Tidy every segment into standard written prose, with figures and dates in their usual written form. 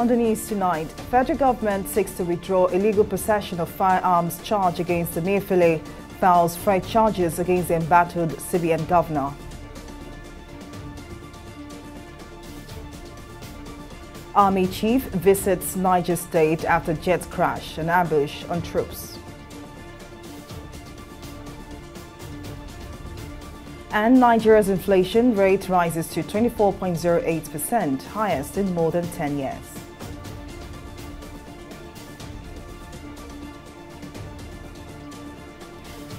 On the news tonight, federal government seeks to withdraw illegal possession of firearms charge against Emefiele, files fresh charges against the embattled CBN governor. Army chief visits Niger State after jet crash and ambush on troops. And Nigeria's inflation rate rises to 24.08%, highest in more than 10 years.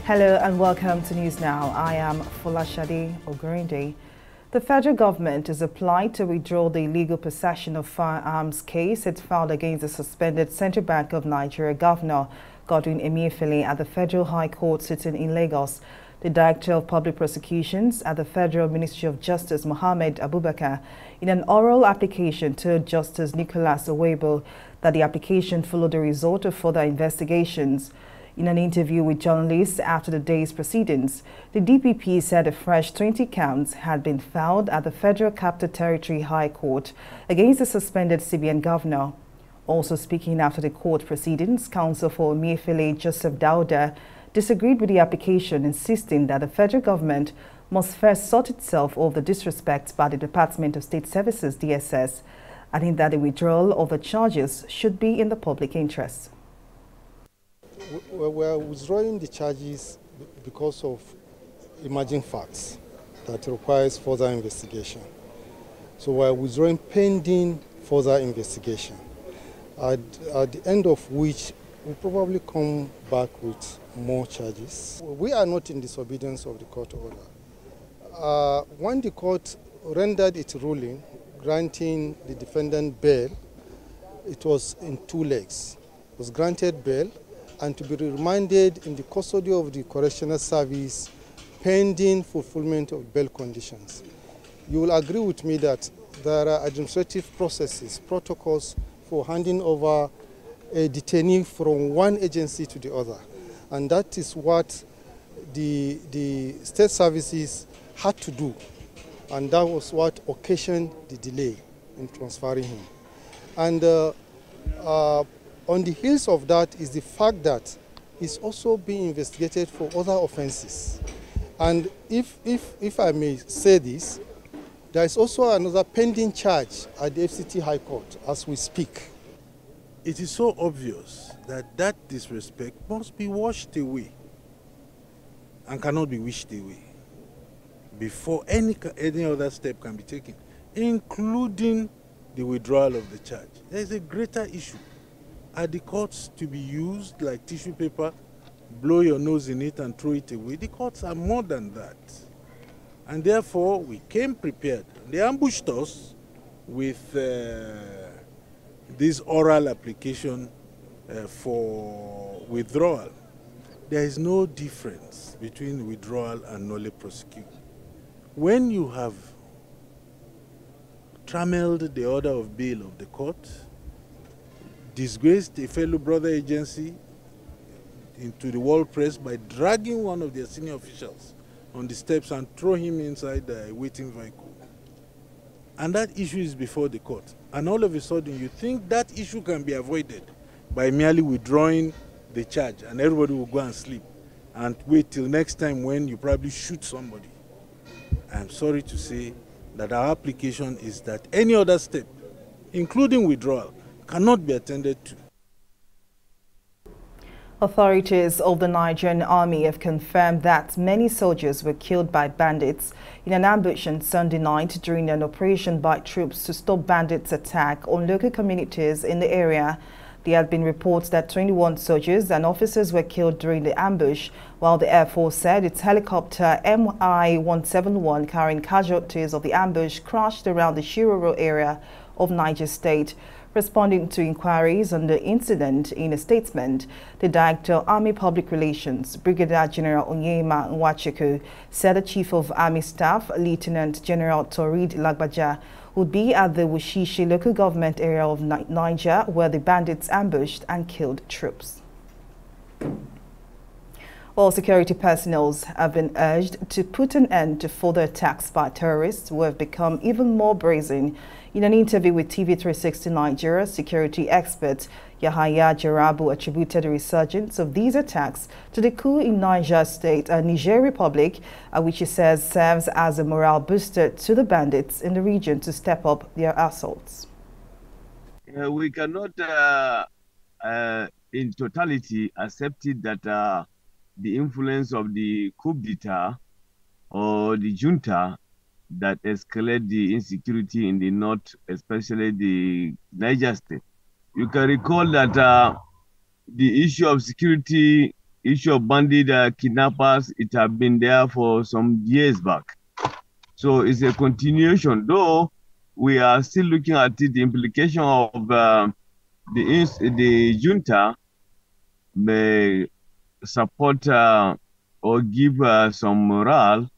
Hello and welcome to News Now. I am Folashade Ogurinde. The federal government has applied to withdraw the illegal possession of firearms case it filed against the suspended Central Bank of Nigeria Governor Godwin Emefiele at the Federal High Court sitting in Lagos. The Director of Public Prosecutions at the Federal Ministry of Justice, Mohammed Abubakar, in an oral application told Justice Nicholas Owebo that the application followed the result of further investigations. In an interview with journalists after the day's proceedings, the DPP said a fresh 20 counts had been filed at the Federal Capital Territory High Court against the suspended CBN governor. Also speaking after the court proceedings, counsel for Emefiele Joseph Dauda disagreed with the application, insisting that the federal government must first sort itself of the disrespect by the Department of State Services DSS, adding that the withdrawal of the charges should be in the public interest. We're withdrawing the charges because of emerging facts that requires further investigation. So we're withdrawing pending further investigation, at the end of which we'll probably come back with more charges. We are not in disobedience of the court order. When the court rendered its ruling granting the defendant bail, it was in two legs. It was granted bail and to be remanded in the custody of the correctional service pending fulfillment of bail conditions. You will agree with me that there are administrative processes, protocols for handing over a detainee from one agency to the other. And that is what the state services had to do. And that was what occasioned the delay in transferring him. And on the heels of that is the fact that he's also being investigated for other offenses. And if I may say this, there is also another pending charge at the FCT High Court as we speak. It is so obvious that that disrespect must be washed away and cannot be wished away before any other step can be taken, including the withdrawal of the charge. There is a greater issue. Are the courts to be used like tissue paper, blow your nose in it and throw it away? The courts are more than that. And therefore, we came prepared. They ambushed us with this oral application for withdrawal. There is no difference between withdrawal and nolle prosequi. When you have trammeled the order of bail of the court, disgraced a fellow brother agency into the world press by dragging one of their senior officials on the steps and throw him inside a waiting vehicle. And that issue is before the court. And all of a sudden you think that issue can be avoided by merely withdrawing the charge and everybody will go and sleep and wait till next time when you probably shoot somebody. I'm sorry to say that our application is that any other step, including withdrawal, cannot be attended to. Authorities of the Nigerian Army have confirmed that many soldiers were killed by bandits in an ambush on Sunday night during an operation by troops to stop bandits' attack on local communities in the area. There had been reports that 21 soldiers and officers were killed during the ambush, while the Air Force said its helicopter Mi-171 carrying casualties of the ambush crashed around the Shiroro area of Niger State. Responding to inquiries on the incident in a statement, the Director of Army Public Relations, Brigadier General Onyema Nwachukwu, said the Chief of Army Staff, Lieutenant General Torid Lagbaja, would be at the Wushishi local government area of Niger, where the bandits ambushed and killed troops. All security personnel have been urged to put an end to further attacks by terrorists who have become even more brazen. In an interview with TV360 Nigeria, security expert Yahaya Jarabu attributed the resurgence of these attacks to the coup in Niger State and Niger Republic, which he says serves as a morale booster to the bandits in the region to step up their assaults. We cannot, in totality, accept it that the influence of the coup d'etat or the junta that escalate the insecurity in the north, especially the Niger State. You can recall that the issue of security, issue of bandit kidnappers, it has been there for some years back. So it's a continuation, though we are still looking at it, the implication of the junta may support or give some morale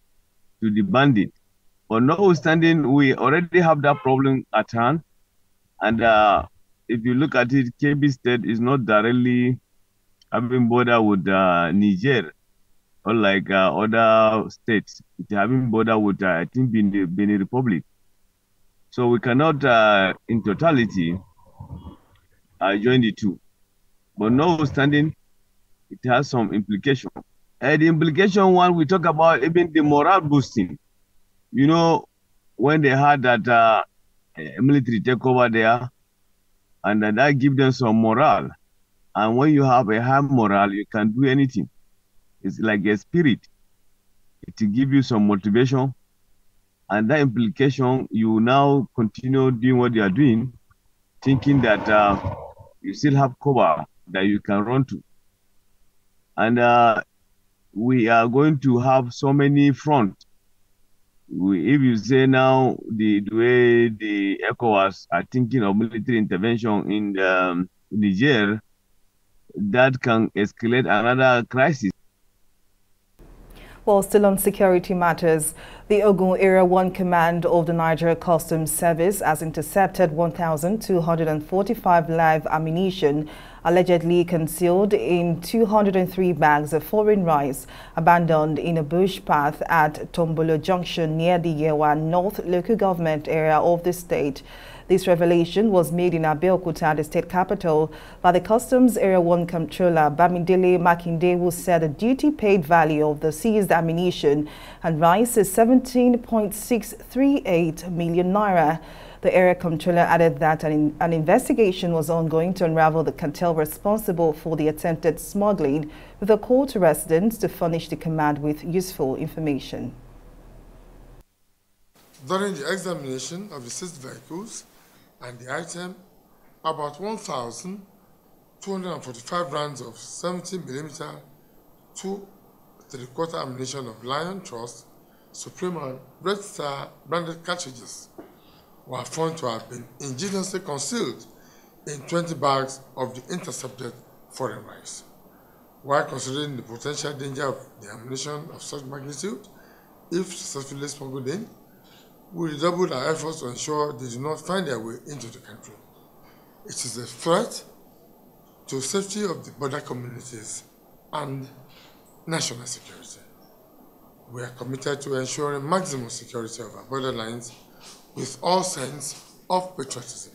to the bandit. But notwithstanding, we already have that problem at hand. And if you look at it, Kebbi State is not directly having border with Niger, unlike other states. It's having border with, I think, Benin Republic. So we cannot, in totality, join the two. But notwithstanding, it has some implication. The implication one, we talk about even the morale boosting. You know, when they had that military takeover there, and that gives them some morale. And when you have a high morale, you can do anything. It's like a spirit. It will give you some motivation. And that implication, you now continue doing what you are doing, thinking that you still have cover that you can run to. And we are going to have so many fronts. If you say now the way the ECOWAS are thinking of military intervention in Niger, that can escalate another crisis. While still on security matters, the Ogun Area 1 Command of the Nigeria Customs Service has intercepted 1,245 live ammunition allegedly concealed in 203 bags of foreign rice abandoned in a bush path at Tombolo Junction near the Yewa North local government area of the state. This revelation was made in Abeokuta, the state capital, by the Customs Area 1 Comptroller Bamidele Makinde, who said the duty-paid value of the seized ammunition and rice is 17.638 million naira. The area comptroller added that an investigation was ongoing to unravel the cartel responsible for the attempted smuggling, with a call to residents to furnish the command with useful information. During the examination of the seized vehicles and the item, about 1,245 rounds of 70mm 2¾ ammunition of Lion Trust, Supreme and Red Star branded cartridges were found to have been ingeniously concealed in 20 bags of the intercepted foreign rice. While considering the potential danger of the ammunition of such magnitude, if successfully smuggled in, we redoubled our efforts to ensure they do not find their way into the country. It is a threat to the safety of the border communities and national security. We are committed to ensuring maximum security of our border lines with all sense of patriotism.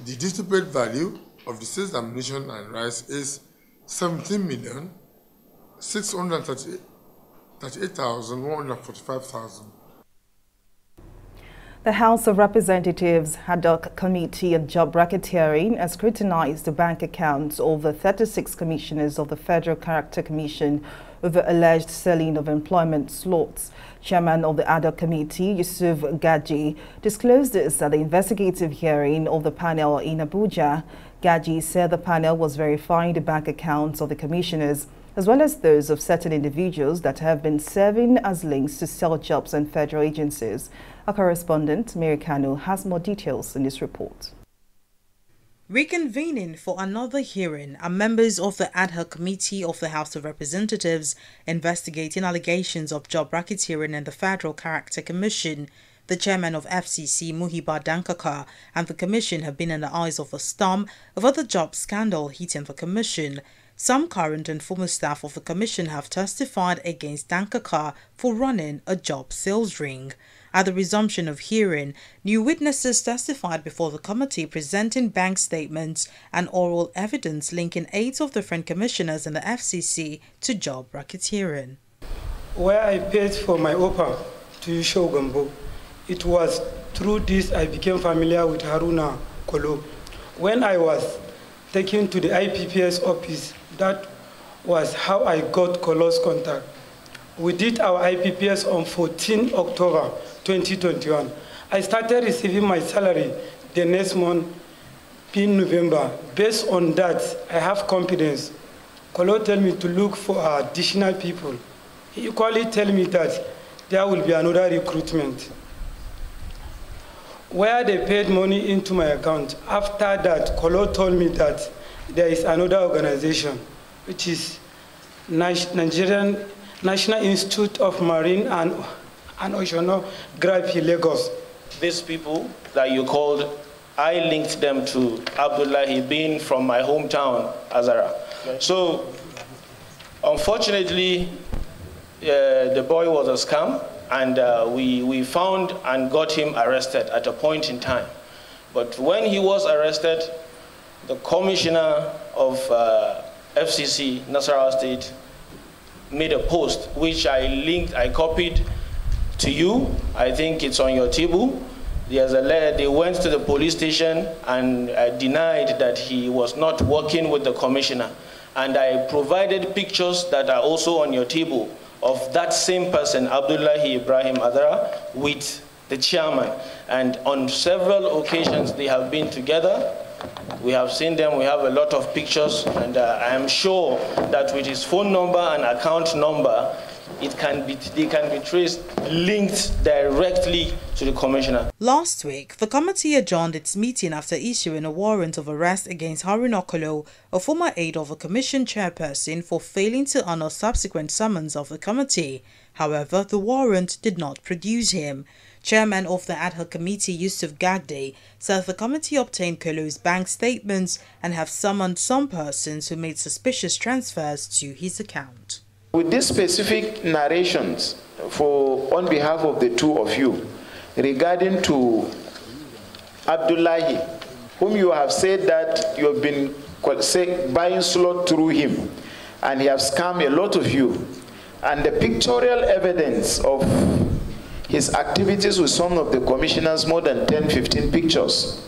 The duty-paid value of the seized ammunition and rice is 17,638,145,000. The House of Representatives ad hoc Committee on Job Racketeering has scrutinized the bank accounts of the 36 commissioners of the Federal Character Commission over alleged selling of employment slots. Chairman of the ad hoc committee, Yusuf Gaji, disclosed this at the investigative hearing of the panel in Abuja. Gaji said the panel was verifying the bank accounts of the commissioners, as well as those of certain individuals that have been serving as links to sell jobs and federal agencies. Our correspondent, Mary Kanu, has more details in this report. Reconvening for another hearing are members of the ad hoc committee of the House of Representatives investigating allegations of job racketeering in the Federal Character Commission. The chairman of FCC, Muhiba Dankaka, and the commission have been in the eyes of a storm of other job scandal hitting the commission. Some current and former staff of the commission have testified against Dankaka for running a job sales ring. At the resumption of hearing, new witnesses testified before the committee presenting bank statements and oral evidence linking 8 of the different commissioners in the FCC to job racketeering. Where I paid for my OPA to Yusho Gambo, it was through this I became familiar with Haruna Kolo. When I was taken to the IPPS office, that was how I got Kolo's contact. We did our IPPS on 14 October 2021. I started receiving my salary the next month in November. Based on that, I have confidence. Kolo told me to look for additional people. He equally told me that there will be another recruitment, where they paid money into my account. After that, Kolo told me that there is another organization, which is Nigerian National Institute of Marine and Oceanography, Lagos. These people that you called, I linked them to Abdullahi being from my hometown, Azara. Okay. So, unfortunately, the boy was a scam, and we found and got him arrested at a point in time. But when he was arrested, the commissioner of FCC, Nasarawa State, made a post which I copied to you. I think it's on your table. There's a letter. They went to the police station and denied that he was not working with the commissioner. And I provided pictures that are also on your table of that same person, Abdullahi Ibrahim Adara, with the chairman. And on several occasions, they have been together. We have seen them, we have a lot of pictures, and I am sure that with his phone number and account number, they can be traced, linked directly to the commissioner. Last week, the committee adjourned its meeting after issuing a warrant of arrest against Haruna Kolo, a former aide of the commission chairperson, for failing to honor subsequent summons of the committee. However, the warrant did not produce him. Chairman of the ad hoc committee, Yusuf Gagde, said the committee obtained Kolo's bank statements and have summoned some persons who made suspicious transfers to his account. With these specific narrations on behalf of the two of you regarding to Abdullahi, whom you have said that you have been buying slot through him, and he has scammed a lot of you, and the pictorial evidence of his activities with some of the commissioners, more than 10-15 pictures.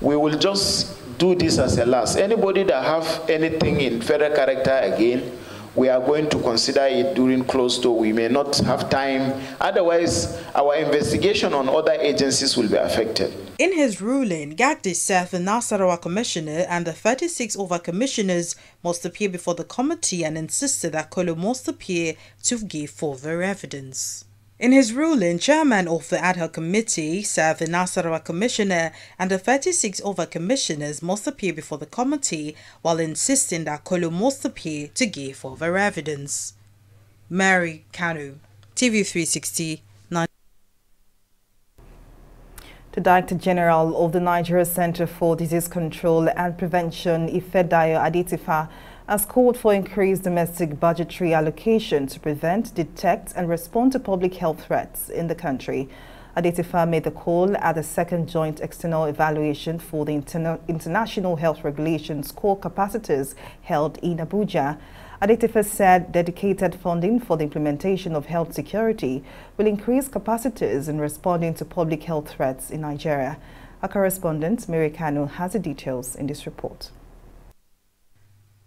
We will just do this as a last. Anybody that have anything in federal character again, we are going to consider it during closed door. We may not have time. Otherwise, our investigation on other agencies will be affected. In his ruling, Gagdi said the Nasarawa commissioner and the 36 other commissioners must appear before the committee and insisted that Kolo must appear to give further evidence. In his ruling, chairman of the ad hoc committee said the Nasarawa commissioner and the 36 other commissioners must appear before the committee, while insisting that Kolo must appear to give further evidence. Mary Kanu, TV360. The Director General of the Nigeria Center for Disease Control and Prevention, Ifedayo Adetifa, has called for increased domestic budgetary allocation to prevent, detect and respond to public health threats in the country. Adetifa made the call at the second joint external evaluation for the International Health Regulations core capacitors held in Abuja. Adetifa said dedicated funding for the implementation of health security will increase capacities in responding to public health threats in Nigeria. Our correspondent, Mary Kanu, has the details in this report.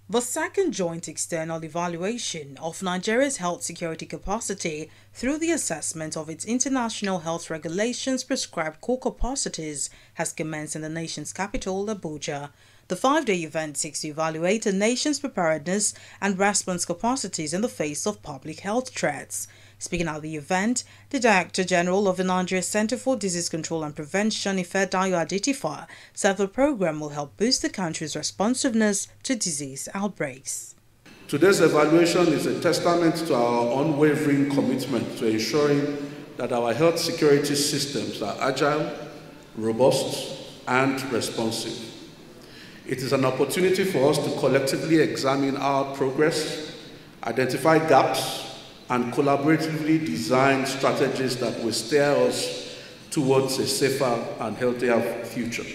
The second joint external evaluation of Nigeria's health security capacity through the assessment of its international health regulations prescribed core capacities has commenced in the nation's capital, Abuja. The 5-day event seeks to evaluate the nation's preparedness and response capacities in the face of public health threats. Speaking at the event, the Director General of the Nigeria Center for Disease Control and Prevention, Ifedayo Adetifa, said the program will help boost the country's responsiveness to disease outbreaks. Today's evaluation is a testament to our unwavering commitment to ensuring that our health security systems are agile, robust, and responsive. It is an opportunity for us to collectively examine our progress, identify gaps, and collaboratively design strategies that will steer us towards a safer and healthier future.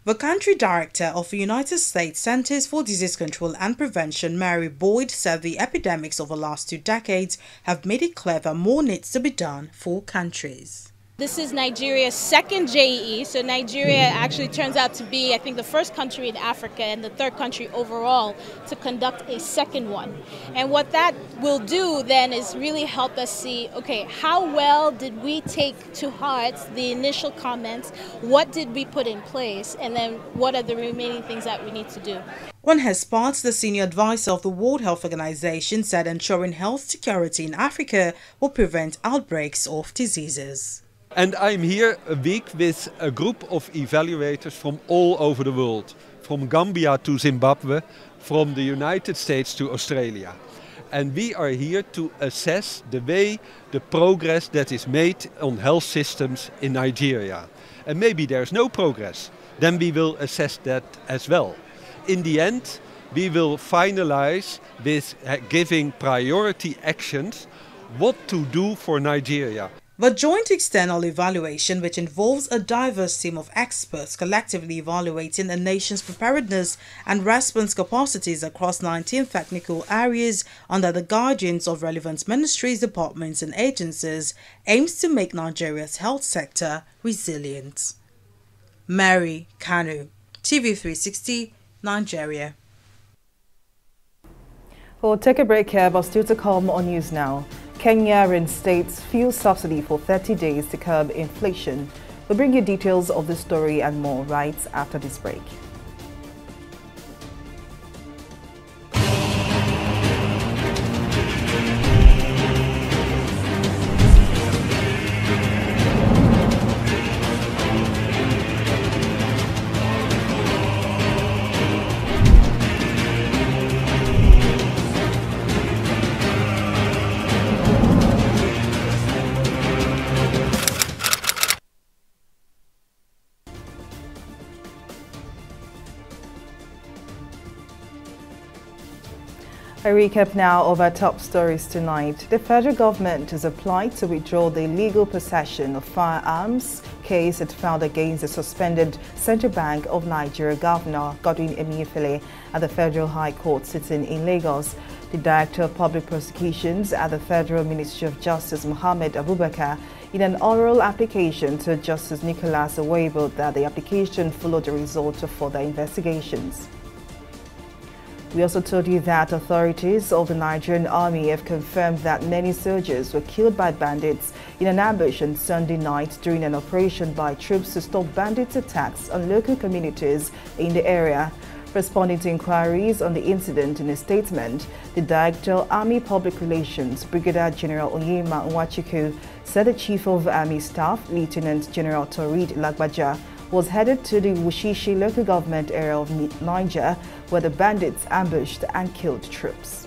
The country director of the United States Centers for Disease Control and Prevention, Mary Boyd, said the epidemics of the last 2 decades have made it clear that more needs to be done for countries. This is Nigeria's second JEE, so Nigeria actually turns out to be, I think, the first country in Africa and the 3rd country overall to conduct a second one. And what that will do then is really help us see, okay, how well did we take to heart the initial comments, what did we put in place, and then what are the remaining things that we need to do. On his part, the senior advisor of the World Health Organization said ensuring health security in Africa will prevent outbreaks of diseases. And I'm here a week with a group of evaluators from all over the world, from Gambia to Zimbabwe, from the United States to Australia. And we are here to assess the progress that is made on health systems in Nigeria. And maybe there's no progress, then we will assess that as well. In the end, we will finalize with giving priority actions what to do for Nigeria. The joint external evaluation, which involves a diverse team of experts collectively evaluating a nation's preparedness and response capacities across 19 technical areas under the guidance of relevant ministries, departments and agencies, aims to make Nigeria's health sector resilient. Mary Kanu, TV360, Nigeria. We'll take a break here, but still to come on News Now. Kenya reinstates fuel subsidy for 30 days to curb inflation. We'll bring you details of the story and more right after this break. A recap now of our top stories tonight. The federal government has applied to withdraw the illegal possession of firearms case it filed against the suspended Central Bank of Nigeria Governor Godwin Emefiele at the Federal High Court sitting in Lagos. The Director of Public Prosecutions at the Federal Ministry of Justice, Mohammed Abubakar, in an oral application to Justice Nicholas Owebo, that the application followed the result of further investigations. We also told you that authorities of the Nigerian Army have confirmed that many soldiers were killed by bandits in an ambush on Sunday night during an operation by troops to stop bandits' attacks on local communities in the area. Responding to inquiries on the incident in a statement, the Director of Army Public Relations, Brigadier General Onyema Nwachukwu, said the Chief of Army Staff, Lieutenant General Torid Lagbaja, was headed to the Wushishi local government area of Niger, where the bandits ambushed and killed troops.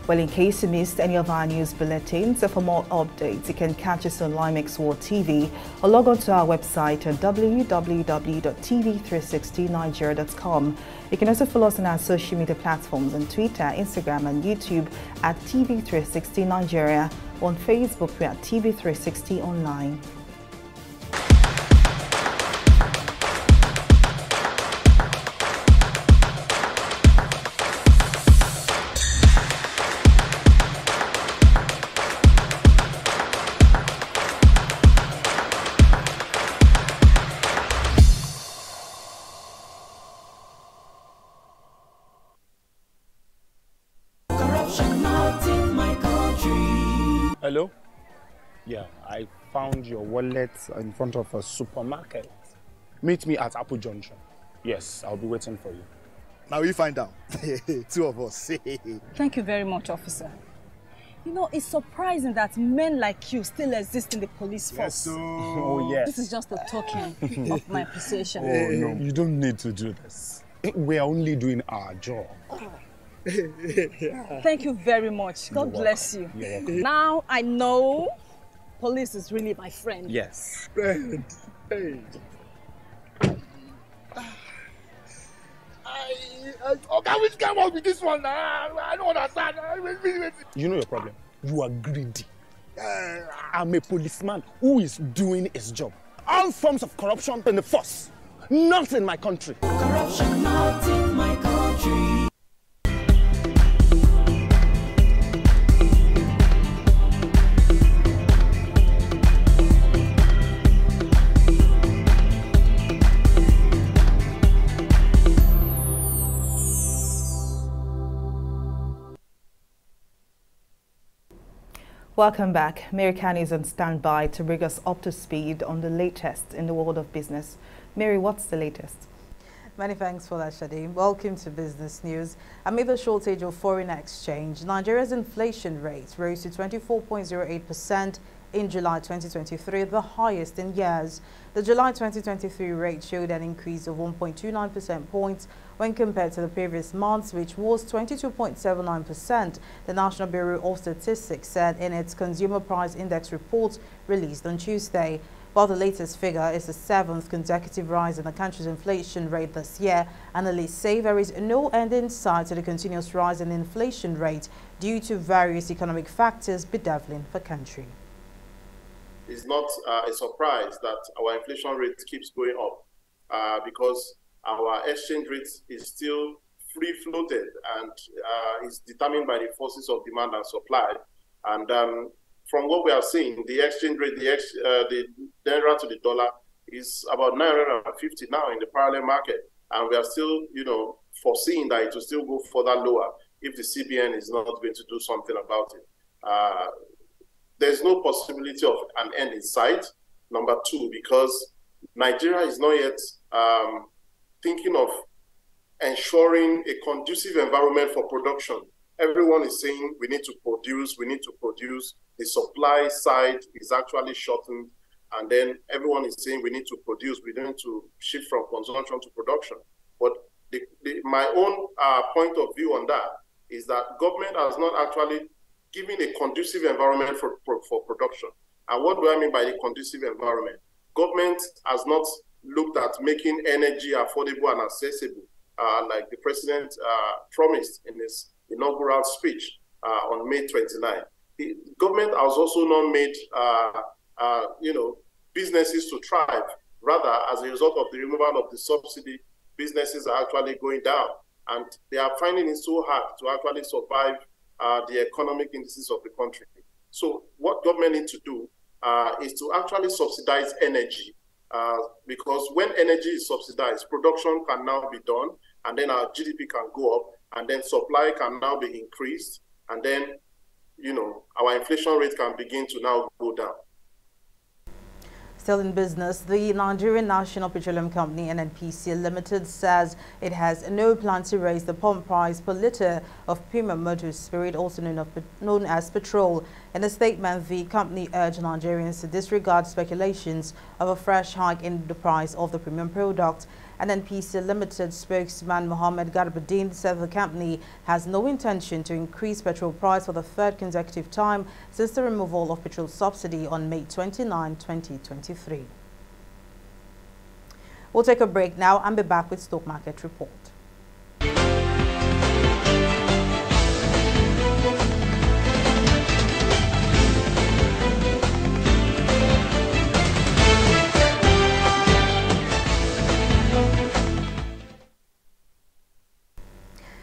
Well, in case you missed any of our news bulletins, for more updates, you can catch us on Limex World TV or log on to our website at www.tv360nigeria.com. You can also follow us on our social media platforms on Twitter, Instagram and YouTube at TV360 Nigeria. On Facebook, we are at TV360 Online. Hello? Yeah, I found your wallet in front of a supermarket. Meet me at Apple Junction. Yes, I'll be waiting for you. Now we find out. Two of us. Thank you very much, officer. You know, it's surprising that men like you still exist in the police force. Yes, so... Oh, yes. This is just a token of my appreciation. Oh, no, you don't need to do this. We're only doing our job. Thank you very much. God bless you. You're welcome. Now I know police is really my friend. Yes. Friend. Hey. Okay, which game was with this one? I don't understand. You know your problem. You are greedy. I'm a policeman who is doing his job. All forms of corruption in the force. Not in my country. Corruption not in my country. Welcome back. Mary Kani is on standby to bring us up to speed on the latest in the world of business. Mary, what's the latest? Many thanks for that, Shadi. Welcome to Business News. Amid the shortage of foreign exchange, Nigeria's inflation rate rose to 24.08% in July 2023, the highest in years. The July 2023 rate showed an increase of 1.29% points when compared to the previous month, which was 22.79%, the National Bureau of Statistics said in its Consumer Price Index report released on Tuesday. While the latest figure is the 7th consecutive rise in the country's inflation rate this year, analysts say there is no end in sight to the continuous rise in the inflation rate due to various economic factors bedeviling the country. It's not a surprise that our inflation rate keeps going up because our exchange rate is still free floated and is determined by the forces of demand and supply. And from what we are seeing, the exchange rate, the naira to the dollar is about 950 now in the parallel market. And we are still, foreseeing that it will still go further lower if the CBN is not going to do something about it. There's no possibility of an end in sight. Number two, because Nigeria is not yet thinking of ensuring a conducive environment for production. Everyone is saying we need to produce, we need to produce. The supply side is actually shortened. And then everyone is saying we need to produce, we need to shift from consumption to production. But my own point of view on that is that government has not actually given a conducive environment for production. And what do I mean by the conducive environment? Government has not looked at making energy affordable and accessible, like the president promised in his inaugural speech on May 29. The government has also not made, businesses to thrive. Rather, as a result of the removal of the subsidy, businesses are actually going down. And they are finding it so hard to actually survive the economic indices of the country. So what government needs to do is to actually subsidize energy, because when energy is subsidized, production can now be done, and then our GDP can go up, and then supply can now be increased, and then, our inflation rate can begin to now go down. Still in business, the Nigerian National Petroleum Company NNPC Limited says it has no plan to raise the pump price per litre of premium motor spirit, also known as petrol. In a statement, the company urged Nigerians to disregard speculations of a fresh hike in the price of the premium product. NNPC Limited spokesman Mohammed Garbuddin said the company has no intention to increase petrol price for the third consecutive time since the removal of petrol subsidy on May 29, 2023. We'll take a break now and be back with Stock Market Report.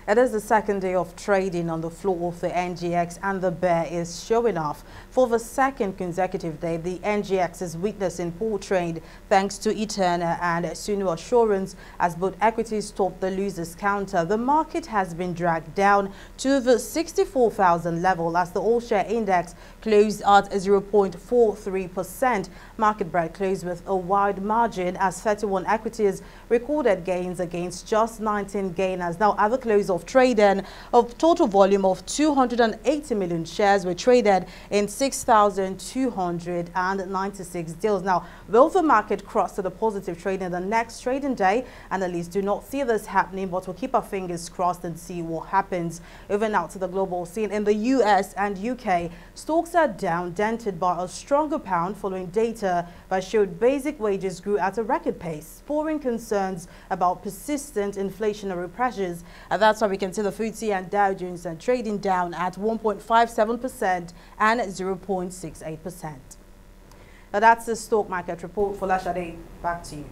It is the second day of trading on the floor of the NGX, and the bear is showing off. For the second consecutive day, the NGX is witnessing poor trade thanks to Eterna and Sunu Assurance as both equities top the losers counter. The market has been dragged down to the 64,000 level as the all-share index closed at 0.43%. Market break closed with a wide margin as 31 equities recorded gains against just 19 gainers. Now, at the close of of trading. Of total volume of 280 million shares were traded in 6,296 deals. Now, will the market cross to the positive trading the next trading day? Analysts do not see this happening, but we'll keep our fingers crossed and see what happens. Over now to the global scene. In the US and UK, stocks are down, dented by a stronger pound following data that showed basic wages grew at a record pace, spurring concerns about persistent inflationary pressures. And that's why we can see the FTSE and Dow Jones are trading down at 1.57% and 0.68%. Now that's the stock market report. Folashade, back to you.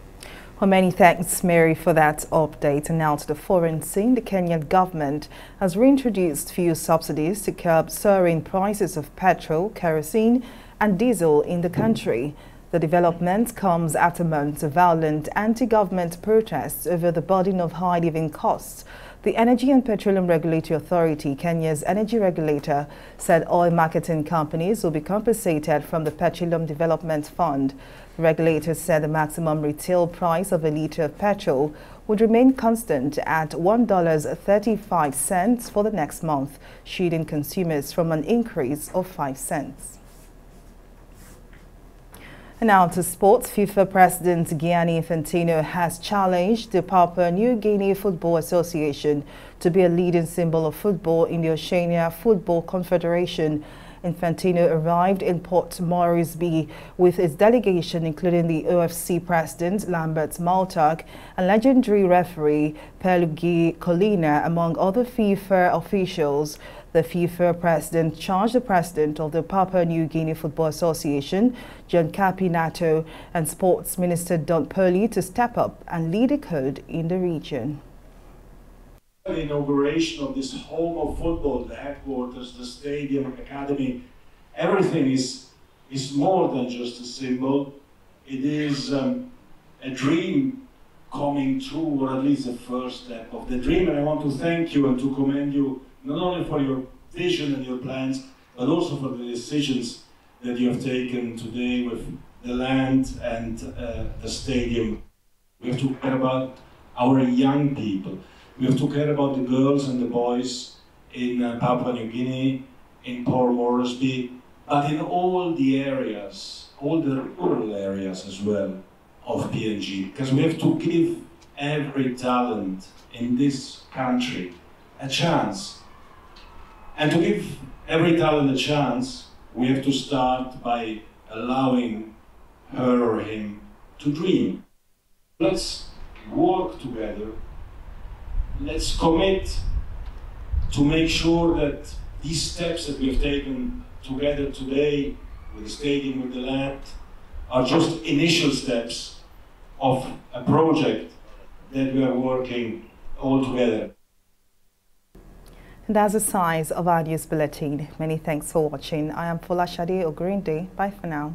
Well, many thanks, Mary, for that update. And now to the foreign scene. The Kenyan government has reintroduced fuel subsidies to curb soaring prices of petrol, kerosene and diesel in the country. The development comes after months of violent anti-government protests over the burden of high living costs. The Energy and Petroleum Regulatory Authority, Kenya's energy regulator, said oil marketing companies will be compensated from the Petroleum Development Fund. The regulator said the maximum retail price of a litre of petrol would remain constant at $1.35 for the next month, shielding consumers from an increase of 5 cents. And now to sports. FIFA President Gianni Infantino has challenged the Papua New Guinea Football Association to be a leading symbol of football in the Oceania Football Confederation. Infantino arrived in Port Moresby with his delegation, including the OFC president Lambert Maltak and legendary referee Pelugi Colina, among other FIFA officials. The FIFA president charged the president of the Papua New Guinea Football Association, John Capinato, and Sports Minister Don Purley to step up and lead the code in the region. The inauguration of this home of football, the headquarters, the stadium, academy, everything is more than just a symbol. It is a dream coming true, or at least the first step of the dream. And I want to thank you and to commend you not only for your vision and your plans, but also for the decisions that you have taken today with the land and the stadium. We have to care about our young people. We have to care about the girls and the boys in Papua New Guinea, in Port Moresby, but in all the areas, all the rural areas as well of PNG, because we have to give every talent in this country a chance. And to give every talent a chance, we have to start by allowing her or him to dream. Let's work together. Let's commit to make sure that these steps that we've taken together today with the stadium, with the land, are just initial steps of a project that we are working all together. And that's the size of our news bulletin. Many thanks for watching. I am Folashade Ogurinde. Bye for now.